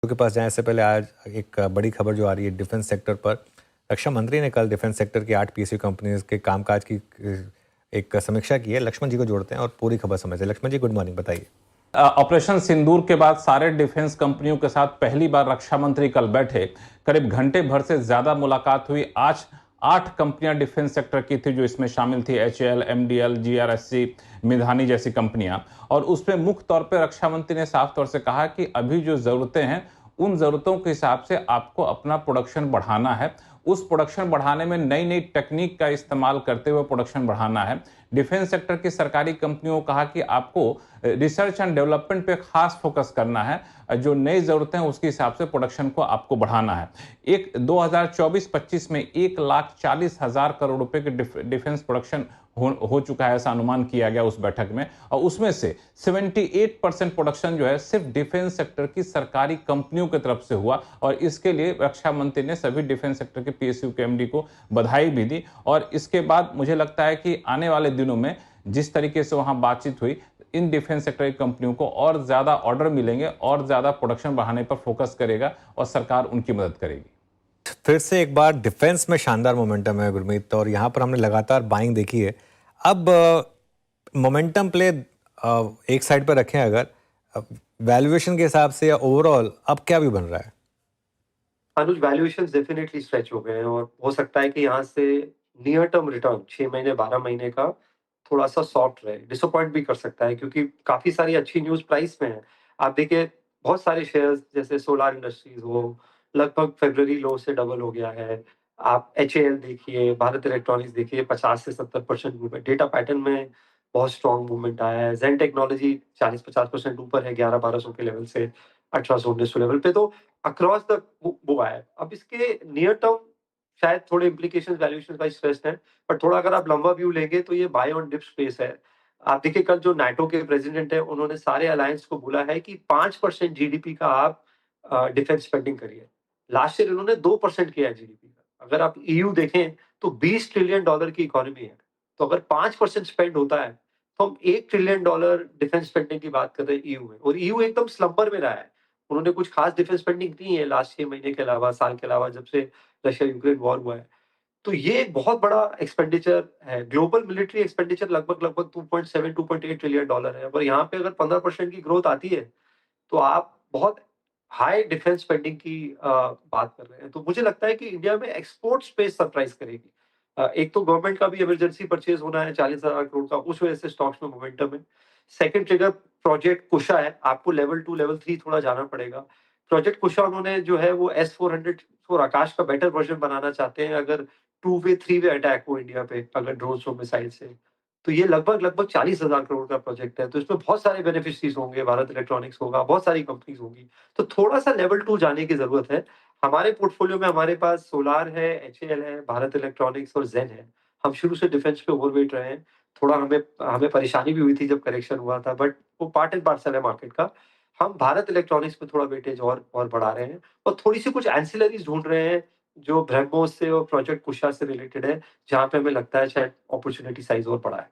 के पास जाने से पहले आज एक बड़ी खबर जो आ रही है डिफेंस सेक्टर पर। रक्षा मंत्री ने कल डिफेंस सेक्टर की 8 पीएसयू कंपनीज के कामकाज की एक समीक्षा की है। लक्ष्मण जी को जोड़ते हैं और पूरी खबर समझते हैं। लक्ष्मण जी, गुड मॉर्निंग, बताइए। ऑपरेशन सिंदूर के बाद सारे डिफेंस कंपनियों के साथ पहली बार रक्षा मंत्री कल बैठे। करीब घंटे भर से ज्यादा मुलाकात हुई। आज 8 कंपनियां डिफेंस सेक्टर की थी जो इसमें शामिल थी। एचएएल, एमडीएल, जीआरएससी, मिधानी जैसी कंपनियां। और उसमें मुख्य तौर पर रक्षा मंत्री ने साफ तौर से कहा कि अभी जो जरूरतें हैं उन जरूरतों के हिसाब से आपको अपना प्रोडक्शन बढ़ाना है। उस प्रोडक्शन बढ़ाने में नई नई टेक्निक का इस्तेमाल करते हुए प्रोडक्शन बढ़ाना है। डिफेंस सेक्टर की सरकारी कंपनियों को कहा कि आपको रिसर्च एंड डेवलपमेंट पे खास फोकस करना है। जो नई जरूरतें हैं उसके हिसाब से प्रोडक्शन को आपको बढ़ाना है। एक 2024-25 में 1,40,000 करोड़ रुपए के डिफेंस प्रोडक्शन हो चुका है, ऐसा अनुमान किया गया उस बैठक में। और उसमें से 78% प्रोडक्शन जो है सिर्फ डिफेंस सेक्टर की सरकारी कंपनियों की तरफ से हुआ। और इसके लिए रक्षा मंत्री ने सभी डिफेंस सेक्टर के पीएसयू के एमडी को बधाई भी दी। और इसके बाद मुझे लगता है कि आने वाले दिनों में जिस तरीके से वहां बातचीत हुई, इन डिफेंस सेक्टर की कंपनियों को और ज्यादा ऑर्डर मिलेंगे और ज्यादा प्रोडक्शन बढ़ाने पर फोकस करेगा और सरकार उनकी मदद करेगी। फिर से एक बार डिफेंस में शानदार मोमेंटम है गुरमीत, और यहाँ पर हमने लगातार बाइंग देखी है। अब मोमेंटम प्ले एक साइड पर रखें, अगर वैल्यूएशन के हिसाब से या ओवरऑल अब क्या भी बन रहा है? अनुज, वैल्यूएशंस डेफिनेटली स्ट्रेच हो गए हैं और हो सकता है कि यहाँ से नियर टर्म रिटर्न 6 महीने 12 महीने का थोड़ा-सा सॉफ्ट रहे। डिसअपॉइंट भी कर सकता है क्योंकि काफ़ी सारी अच्छी न्यूज़ प्राइस में है। आप देखिए, बहुत सारे शेयर्स जैसे सोलार इंडस्ट्रीज़ हो, लगभग फ़रवरी लो से डबल हो गया है। आप एचएएल देखिए, भारत इलेक्ट्रॉनिक्स देखिए, 50 से 70% मूवमेंट। डेटा पैटर्न में बहुत स्ट्रॉन्ग मूवमेंट आया है। ज़ेन टेक्नोलॉजी 40-50% ऊपर है 1100-1200 के लेवल से 1800-1900 लेवल पे। तो अक्रॉस द वो है। अब इसके नियर टर्म शायद थोड़े इम्प्लीकेशंस वैल्यूएशन वाइज़ स्ट्रेस्ड हैं, बट थोड़ा अगर आप लंबा व्यू लेंगे तो ये बाय ऑन डिप स्पेस है। आप देखिए, कल जो नाटो के प्रेसिडेंट हैं, उन्होंने सारे अलायंस को बोला है कि 5% जीडीपी का आप डिफेंस स्पेंडिंग करिए। लास्ट ईयर इन्होंने 2% किया है जीडीपी का। अगर आप ईयू देखें तो $20 ट्रिलियन की इकोनॉमी है। तो अगर 5% स्पेंड होता है, तो हम $1 ट्रिलियन डिफेंस स्पेंडिंग की बात कर रहे हैं ईयू में, और ईयू एकदम स्लंबर में रहा है। उन्होंने कुछ खास डिफेंस स्पेंडिंग नहीं है लास्ट 6 महीने के अलावा, साल के अलावा, जब से रशिया यूक्रेन वॉर हुआ है। तो ये एक बहुत बड़ा एक्सपेंडिचर है। ग्लोबल मिलिट्री एक्सपेंडिचर लगभग 2.7 $2.8 ट्रिलियन है। और यहाँ पे अगर 15% की ग्रोथ आती है, तो आप बहुत हाई डिफेंस स्पेंडिंग की बात कर रहे हैं। तो मुझे लगता है कि इंडिया में एक्सपोर्ट स्पेस सरप्राइज करेगी। एक तो गवर्नमेंट का भी इमरजेंसी परचेज होना है 40,000 करोड़ का, उस वजह से स्टॉक्स में मोमेंटम है। सेकंड ट्रिगर प्रोजेक्ट कुशा है। आपको लेवल 2 लेवल 3 थोड़ा जाना पड़ेगा। प्रोजेक्ट कुशा उन्होंने जो है वो S-400 और आकाश का बेटर वर्जन बनाना चाहते हैं, अगर 2 वे 3 वे अटैक हो इंडिया पे, अगर ड्रोन्स हो, मिसाइल से। तो ये लगभग 40,000 करोड़ का प्रोजेक्ट है। तो इसमें बहुत सारे बेनिफिशियरीज होंगे, भारत इलेक्ट्रॉनिक्स होगा, बहुत सारी कंपनीज होंगी। तो थोड़ा-सा लेवल 2 जाने की ज़रूरत है। हमारे पोर्टफोलियो में हमारे पास सोलार है, एचएएल है, भारत इलेक्ट्रॉनिक्स और ज़ेन है। हम शुरू से डिफेंस पे ओवरवेट रहे हैं। थोड़ा हमें हमें परेशानी भी हुई थी जब करेक्शन हुआ था, बट वो पार्ट एंड पार्सल है मार्केट का। हम भारत इलेक्ट्रॉनिक्स पे थोड़ा वेटेज और बढ़ा रहे हैं, और थोड़ी-सी कुछ एंसिलरीज़ ढूँढ रहे हैं, जो ब्रह्मोस से और प्रोजेक्ट कुशा से रिलेटेड है, जहाँ पे हमें लगता है शायद अपॉर्च्युनिटी साइज़ और बड़ा है।